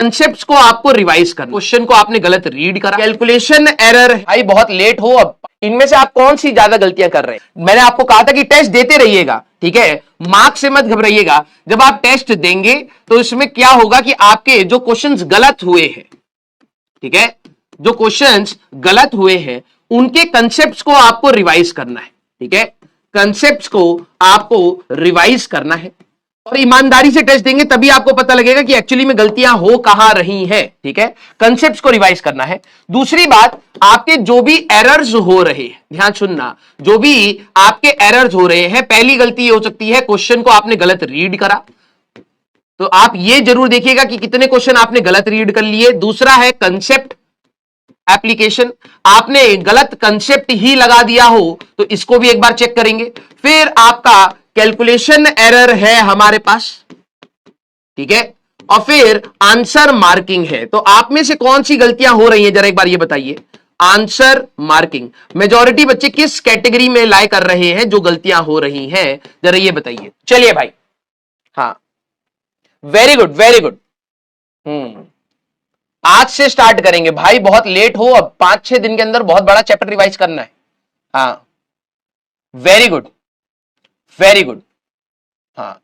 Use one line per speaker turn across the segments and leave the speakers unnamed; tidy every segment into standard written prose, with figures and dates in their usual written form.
Concepts को आपको revise करना, क्वेश्चन को आपने गलत रीड करा, कैलकुलेशन एरर, भाई बहुत लेट हो, अब इनमें से आप कौन सी ज्यादा गलतियां कर रहे हैं। मैंने आपको कहा था कि टेस्ट देते रहिएगा, ठीक है, मार्क्स से मत घबराइएगा। जब आप टेस्ट देंगे तो इसमें क्या होगा कि आपके जो क्वेश्चंस गलत हुए हैं, ठीक है, जो क्वेश्चंस गलत हुए हैं उनके कंसेप्ट्स को आपको रिवाइज करना है, ठीक है, कंसेप्ट्स को आपको रिवाइज करना है और ईमानदारी से टेस्ट देंगे तभी आपको पता लगेगा कि एक्चुअली में गलतियां हो कहां रही हैं, ठीक है, कंसेप्ट्स को रिवाइज करना है। दूसरी बात, आपके जो भी एरर्स हो रहे हैं, ध्यान सुनना, जो भी आपके एरर्स हो रहे हैं, पहली गलती ये हो सकती है क्वेश्चन को आपने गलत रीड करा, तो आप ये जरूर देखिएगा कि कितने क्वेश्चन आपने गलत रीड कर लिए। दूसरा है कंसेप्ट एप्लीकेशन, आपने गलत कंसेप्ट ही लगा दिया हो तो इसको भी एक बार चेक करेंगे। फिर आपका कैलकुलेशन एरर है हमारे पास, ठीक है, और फिर आंसर मार्किंग है। तो आप में से कौन सी गलतियां हो रही हैं जरा एक बार ये बताइए। आंसर मार्किंग, मेजॉरिटी बच्चे किस कैटेगरी में लाई कर रहे हैं जो गलतियां हो रही हैं, जरा ये बताइए। चलिए भाई, हाँ, वेरी गुड वेरी गुड। आज से स्टार्ट करेंगे भाई, बहुत लेट हो, अब 5-6 दिन के अंदर बहुत बड़ा चैप्टर रिवाइज करना है। हाँ, वेरी गुड वेरी गुड। हाँ,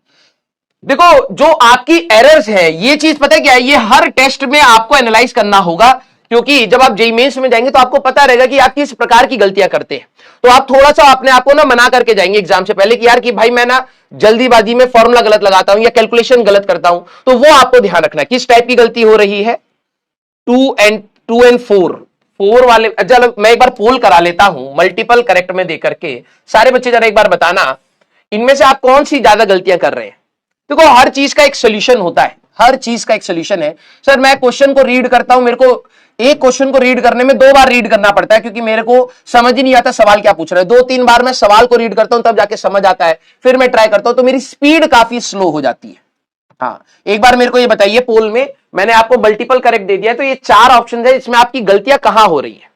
देखो जो आपकी एरर्स है, ये चीज पता है क्या है, ये हर टेस्ट में आपको एनालाइज करना होगा, क्योंकि जब आप जेईई मेंस में जाएंगे तो आपको पता रहेगा कि आप किस प्रकार की गलतियां करते हैं। तो आप थोड़ा सा अपने आप को ना मना करके जाएंगे एग्जाम से पहले कि यार कि भाई मैं ना जल्दीबाजी में फॉर्मूला गलत लगाता हूं या कैलकुलेशन गलत करता हूं। तो वो आपको ध्यान रखना है किस टाइप की गलती हो रही है। 2 and 4 वाले, चलो मैं एक बार पोल करा लेता हूं मल्टीपल करेक्ट में देकर के। सारे बच्चे जरा एक बार बताना इनमें से आप कौन सी ज्यादा गलतियां कर रहे हैं। देखो हर चीज का एक सोल्यूशन होता है, हर चीज का एक सोल्यूशन है। सर मैं क्वेश्चन को रीड करता हूं, मेरे को एक क्वेश्चन को रीड करने में 2 बार रीड करना पड़ता है क्योंकि मेरे को समझ ही नहीं आता सवाल क्या पूछ रहा है। 2-3 बार मैं सवाल को रीड करता हूं तब जाके समझ आता है, फिर मैं ट्राई करता हूं, तो मेरी स्पीड काफी स्लो हो जाती है। हाँ, एक बार मेरे को ये बताइए, पोल में मैंने आपको मल्टीपल करेक्ट दे दिया है, तो ये 4 ऑप्शन है, इसमें आपकी गलतियां कहां हो रही है।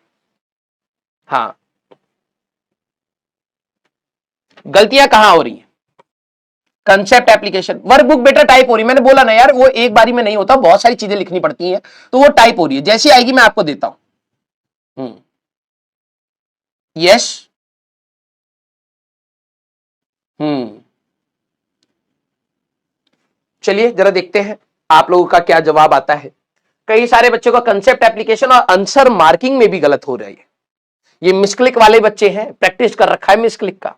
हाँ, गलतियां कहां हो रही है। कंसेप्ट एप्लीकेशन, वर्कबुक बेटा टाइप हो रही है, मैंने बोला ना यार वो एक बारी में नहीं होता, बहुत सारी चीजें लिखनी पड़ती हैं, तो वो टाइप हो रही है, जैसी आएगी मैं आपको देता हूं। यस, चलिए जरा देखते हैं आप लोगों का क्या जवाब आता है। कई सारे बच्चों का कंसेप्ट एप्लीकेशन और आंसर मार्किंग में भी गलत हो रही है। ये मिसक्लिक वाले बच्चे हैं, प्रैक्टिस कर रखा है मिसक्लिक का।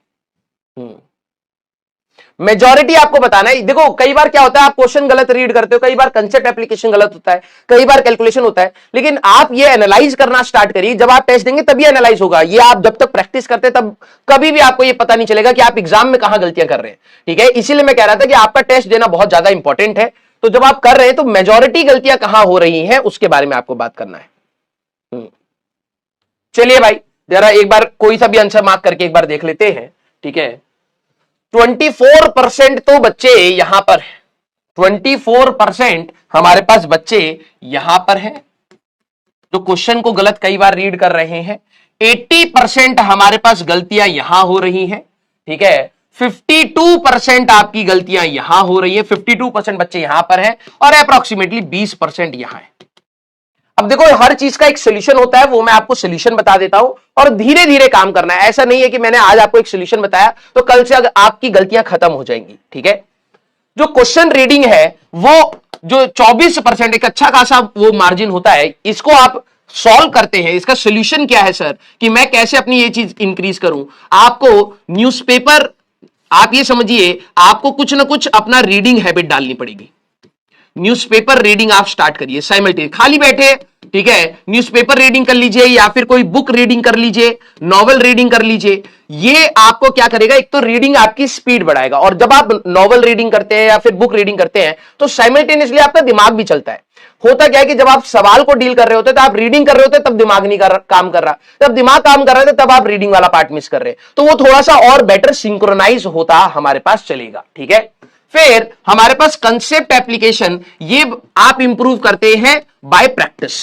मेजॉरिटी आपको बताना है। देखो कई बार क्या होता है, आप क्वेश्चन गलत रीड करते हो, कई बार कंसेप्ट एप्लीकेशन गलत होता है, कई बार कैलकुलेशन होता है, लेकिन आप ये एनालाइज करना स्टार्ट करिए। जब आप टेस्ट देंगे तभी एनालाइज होगा। ये आप जब तक प्रैक्टिस करते हैं तब कभी भी आपको ये पता नहीं चलेगा कि आप एग्जाम में कहां गलतियां कर रहे हैं, ठीक है। इसीलिए मैं कह रहा था कि आपका टेस्ट देना बहुत ज्यादा इंपॉर्टेंट है। तो जब आप कर रहे हैं तो मेजॉरिटी गलतियां कहां हो रही हैं उसके बारे में आपको बात करना है। चलिए भाई जरा एक बार कोई सा भी आंसर मार्क करके एक बार देख लेते हैं, ठीक है। 24% तो बच्चे यहां पर है, 24% हमारे पास बच्चे यहां पर हैं जो क्वेश्चन को गलत कई बार रीड कर रहे हैं। 80% हमारे पास गलतियां यहां हो रही हैं, ठीक है। 52% आपकी गलतियां यहां हो रही है, 52% बच्चे यहां पर हैं और अप्रोक्सीमेटली 20% यहां है। अब देखो हर चीज का एक सोल्यूशन होता है, वो मैं आपको सोल्यूशन बता देता हूं और धीरे धीरे काम करना है। ऐसा नहीं है कि मैंने आज आपको एक सोल्यूशन बताया तो कल से आपकी गलतियां खत्म हो जाएंगी, ठीक है। जो क्वेश्चन रीडिंग है वो जो 24% एक अच्छा खासा वो मार्जिन होता है, इसको आप सॉल्व करते हैं। इसका सोल्यूशन क्या है सर, कि मैं कैसे अपनी ये चीज इंक्रीज करूं। आपको न्यूज़पेपर, आप ये समझिए आपको कुछ ना कुछ अपना रीडिंग हैबिट डालनी पड़ेगी। न्यूज़पेपर रीडिंग आप स्टार्ट करिए साइमल्टेनियस, खाली बैठे, ठीक है, न्यूज़पेपर रीडिंग कर लीजिए या फिर कोई बुक रीडिंग कर लीजिए, नॉवेल रीडिंग कर लीजिए। ये आपको क्या करेगा, एक तो रीडिंग आपकी स्पीड बढ़ाएगा, और जब आप नॉवेल रीडिंग करते हैं या फिर बुक रीडिंग करते हैं तो साइमल्टेनियसली आपका दिमाग भी चलता है। होता क्या है कि जब आप सवाल को डील कर रहे होते तो आप रीडिंग कर रहे होते तब दिमाग नहीं काम कर रहा, जब दिमाग काम कर रहा था तब आप रीडिंग वाला पार्ट मिस कर रहे, तो वो थोड़ा सा और बेटर सिंक्रोनाइज होता हमारे पास चलेगा, ठीक है। फिर हमारे पास कंसेप्ट एप्लीकेशन, ये आप इंप्रूव करते हैं बाय प्रैक्टिस।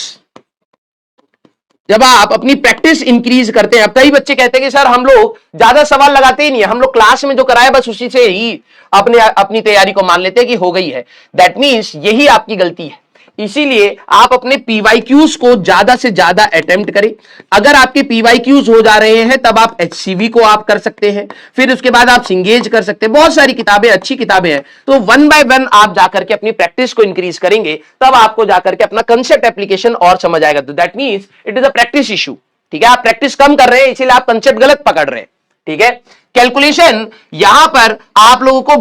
जब आप अपनी प्रैक्टिस इंक्रीज करते हैं, अब कई बच्चे कहते हैं कि सर हम लोग ज्यादा सवाल लगाते ही नहीं है, हम लोग क्लास में जो कराए बस उसी से ही अपनी तैयारी को मान लेते हैं कि हो गई है। दैट मीन्स यही आपकी गलती है। इसीलिए आप अपने पीवाईक्यूज को ज्यादा से ज्यादा अटेम्प्ट करें। अगर आपके पीवाईक्यूज हो जा रहे हैं तब आप एचसीवी को आप कर सकते हैं, फिर उसके बाद आप सिंगेज कर सकते हैं। बहुत सारी किताबें, अच्छी किताबें हैं। तो वन बाय वन आप जाकर के अपनी प्रैक्टिस को इंक्रीज करेंगे, तब आपको जाकर के अपना कंसेप्ट एप्लीकेशन और समझ आएगा। तो that means it is a practice issue. ठीक है, आप प्रैक्टिस कम कर रहे हैं इसीलिए आप कंसेप्ट गलत पकड़ रहे हैं। ठीक है, कैलकुलेशन यहां पर आप लोगों को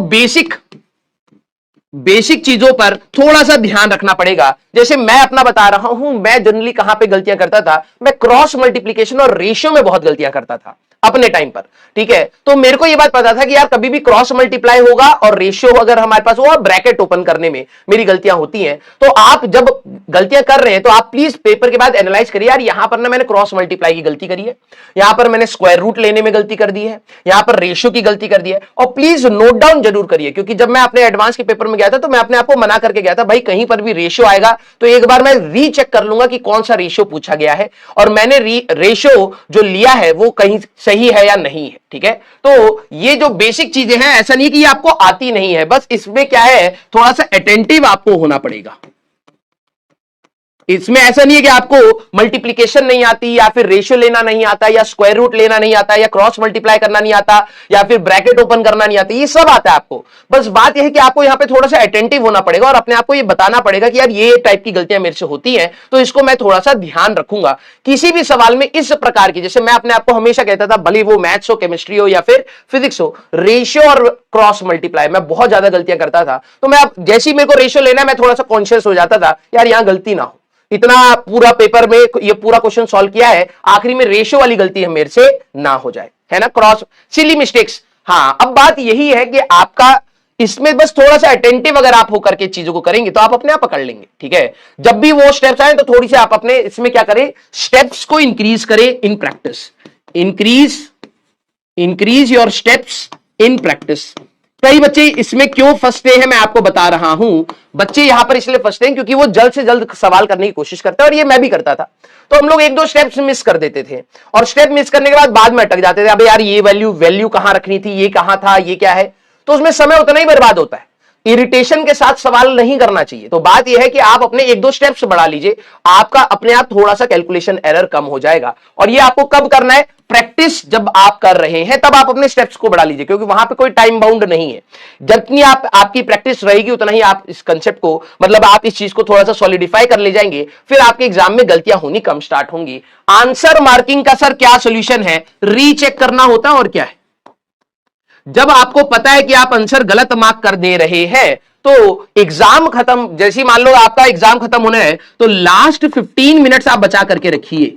बेसिक चीजों पर थोड़ा सा ध्यान रखना पड़ेगा। जैसे मैं अपना बता रहा हूं, मैं जनरली कहां पे गलतियां करता था, मैं क्रॉस मल्टीप्लिकेशन और रेशियो में बहुत गलतियां करता था अपने टाइम पर। ठीक है, तो मेरे को यह बात पता था कि यार कभी भी क्रॉस मल्टीप्लाई होगा और रेशियो अगर हमारे पास हुआ, ब्रैकेट ओपन करने में मेरी गलतियां होती हैं। तो आप जब गलतियां कर रहे हैं तो आप प्लीज पेपर के बाद एनालाइज करिए, यार यहां पर ना मैंने क्रॉस मल्टीप्लाई की गलती करी है, यहां पर मैंने स्क्वायर रूट लेने में गलती कर दी है, यहां पर रेशियो की गलती कर दी है। और प्लीज नोट डाउन जरूर करिए, क्योंकि जब मैं अपने एडवांस के पेपर में गया था तो मैं अपने आप को मना करके गया था, भाई कहीं पर भी रेशियो आएगा तो एक बार मैं रीचेक कर लूंगा कि कौन सा रेशियो पूछा गया है और मैंने रेशियो जो लिया है वो कहीं सही है या नहीं है। ठीक है, तो ये जो बेसिक चीजें हैं, ऐसा नहीं कि ये आपको आती नहीं है, बस इसमें क्या है, थोड़ा सा अटेंटिव आपको होना पड़ेगा। इसमें ऐसा नहीं है कि आपको मल्टीप्लिकेशन नहीं आती या फिर रेशियो लेना नहीं आता या स्क्वायर रूट लेना नहीं आता या क्रॉस मल्टीप्लाई करना नहीं आता या फिर ब्रैकेट ओपन करना नहीं आता, ये सब आता है आपको। बस बात यह है कि आपको यहां पे थोड़ा सा अटेंटिव होना पड़ेगा और अपने आप को ये बताना पड़ेगा कि यार ये टाइप की गलतियां मेरे से होती हैं, तो इसको मैं थोड़ा सा ध्यान रखूंगा। किसी भी सवाल में इस प्रकार की, जैसे मैं अपने आप को हमेशा कहता था, भले वो मैथ्स हो, केमिस्ट्री हो या फिर फिजिक्स हो, रेशियो और क्रॉस मल्टीप्लाई मैं बहुत ज्यादा गलतियां करता था। तो मैं जैसे ही मेरे को रेशियो लेना है, मैं थोड़ा सा कॉन्शियस हो जाता था, यार यहां गलती ना हो। इतना पूरा पेपर में ये पूरा क्वेश्चन सॉल्व किया है, आखिरी में रेशियो वाली गलती है मेरे से ना हो जाए, है ना, क्रॉस सिली मिस्टेक्स। हाँ, अब बात यही है कि आपका इसमें बस थोड़ा सा अटेंटिव अगर आप होकर के चीजों को करेंगे तो आप अपने आप पकड़ लेंगे। ठीक है, जब भी वो स्टेप्स आए तो थोड़ी सी आप अपने इसमें क्या करें, स्टेप्स को इंक्रीज करें in practice. Increase your steps in practice. कई बच्चे इसमें क्यों फंसते हैं मैं आपको बता रहा हूं। बच्चे यहां पर इसलिए फंसते हैं क्योंकि वो जल्द से जल्द सवाल करने की कोशिश करते हैं, और ये मैं भी करता था। तो हम लोग एक दो स्टेप्स मिस कर देते थे और स्टेप मिस करने के बाद में अटक जाते थे, अबे यार ये वैल्यू कहां रखनी थी, ये कहां था, ये क्या है। तो उसमें समय उतना ही बर्बाद होता है। इरिटेशन के साथ सवाल नहीं करना चाहिए। तो बात यह है कि आप अपने एक दो स्टेप्स बढ़ा लीजिए, आपका अपने आप थोड़ा सा कैलकुलेशन एरर कम हो जाएगा। और ये आपको कब करना है, प्रैक्टिस जब आप कर रहे हैं तब आप अपने स्टेप्स को बढ़ा लीजिए, क्योंकि वहां पे कोई टाइम बाउंड नहीं है। जितनी आपकी प्रैक्टिस रहेगी उतना ही आप इस कंसेप्ट को, मतलब आप इस चीज को थोड़ा सा सॉलिडिफाई कर ले जाएंगे, फिर आपके एग्जाम में गलतियां होनी कम स्टार्ट होंगी। आंसर मार्किंग का सर क्या सोल्यूशन है, रीचेक करना होता है और क्या है। जब आपको पता है कि आप आंसर गलत मार्क कर दे रहे हैं तो एग्जाम खत्म, जैसे मान लो आपका एग्जाम खत्म होना है तो लास्ट 15 मिनट्स आप बचा करके रखिए।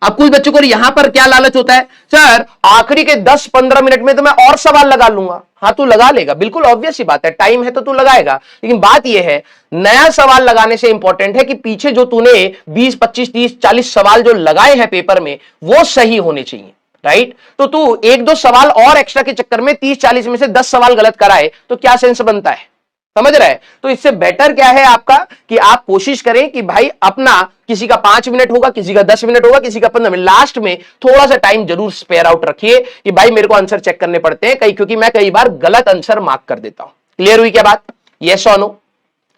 अब कुछ बच्चों को यहां पर क्या लालच होता है, सर आखिरी के 10-15 मिनट में तो मैं और सवाल लगा लूंगा। हाँ, तू लगा लेगा, बिल्कुल ऑब्वियस ही बात है, टाइम है तो तू लगाएगा। लेकिन बात यह है, नया सवाल लगाने से इंपॉर्टेंट है कि पीछे जो तूने 20, 25, 30, 40 सवाल जो लगाए हैं पेपर में वो सही होने चाहिए, राइट। तो तू एक दो सवाल और एक्स्ट्रा के चक्कर में 30-40 में से 10 सवाल गलत कराए तो क्या सेंस बनता है, समझ रहे हैं। तो इससे बेटर क्या है आपका कि आप कोशिश करें कि भाई अपना, किसी का 5 मिनट होगा, किसी का 10 मिनट होगा, किसी का 15 मिनट, लास्ट में थोड़ा सा टाइम जरूर स्पेयर आउट रखिए कि भाई मेरे को आंसर चेक करने पड़ते हैं कई, क्योंकि मैं कई बार गलत आंसर मार्क कर देता हूं। क्लियर हुई क्या बात, यस और नो।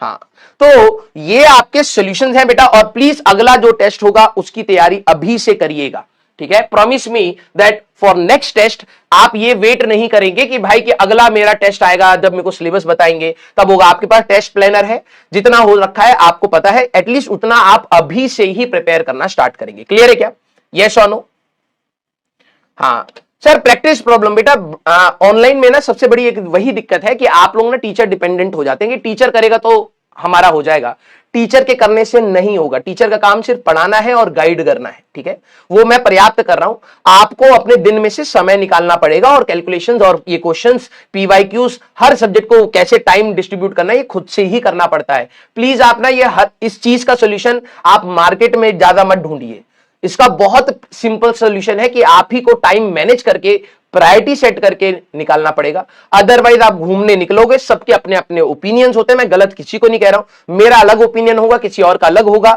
हाँ, तो ये आपके सॉल्यूशंस हैं बेटा, और प्लीज अगला जो टेस्ट होगा उसकी तैयारी अभी से करिएगा। ठीक है, promise me that for next test आप ये वेट नहीं करेंगे कि भाई कि अगला मेरा टेस्ट आएगा जब मेरे को सिलेबस बताएंगे तब होगा। आपके पास टेस्ट प्लानर है, जितना हो रखा है आपको पता है, एटलीस्ट उतना आप अभी से ही प्रिपेयर करना स्टार्ट करेंगे। क्लियर है क्या, यस और नो। हाँ सर, प्रैक्टिस प्रॉब्लम बेटा ऑनलाइन में ना सबसे बड़ी एक वही दिक्कत है कि आप लोग ना टीचर डिपेंडेंट हो जाते हैं कि टीचर करेगा तो हमारा हो जाएगा। टीचर के करने से नहीं होगा, टीचर का काम सिर्फ पढ़ाना है और गाइड करना है। ठीक है, वो मैं पर्याप्त कर रहा हूं, आपको अपने दिन में से समय निकालना पड़ेगा और कैलकुलेशंस और ये क्वेश्चंस, पीवाईक्यूज, हर सब्जेक्ट को कैसे टाइम डिस्ट्रीब्यूट करना है ये खुद से ही करना पड़ता है। प्लीज आप ना ये इस चीज का सोल्यूशन आप मार्केट में ज्यादा मत ढूंढिए। इसका बहुत सिंपल सोल्यूशन है कि आप ही को टाइम मैनेज करके प्रायोरिटी सेट करके निकालना पड़ेगा। अदरवाइज आप घूमने निकलोगे, सबके अपने अपने ओपिनियंस होते हैं, मैं गलत किसी को नहीं कह रहा हूं, मेरा अलग ओपिनियन होगा, किसी और का अलग होगा।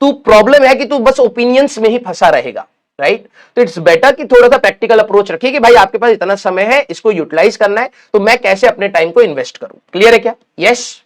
तू प्रॉब्लम है कि तू बस ओपिनियंस में ही फंसा रहेगा, राइट। तो इट्स बेटर कि थोड़ा सा प्रैक्टिकल अप्रोच रखिए कि भाई आपके पास इतना समय है, इसको यूटिलाइज करना है, तो मैं कैसे अपने टाइम को इन्वेस्ट करूं। क्लियर है क्या, यस।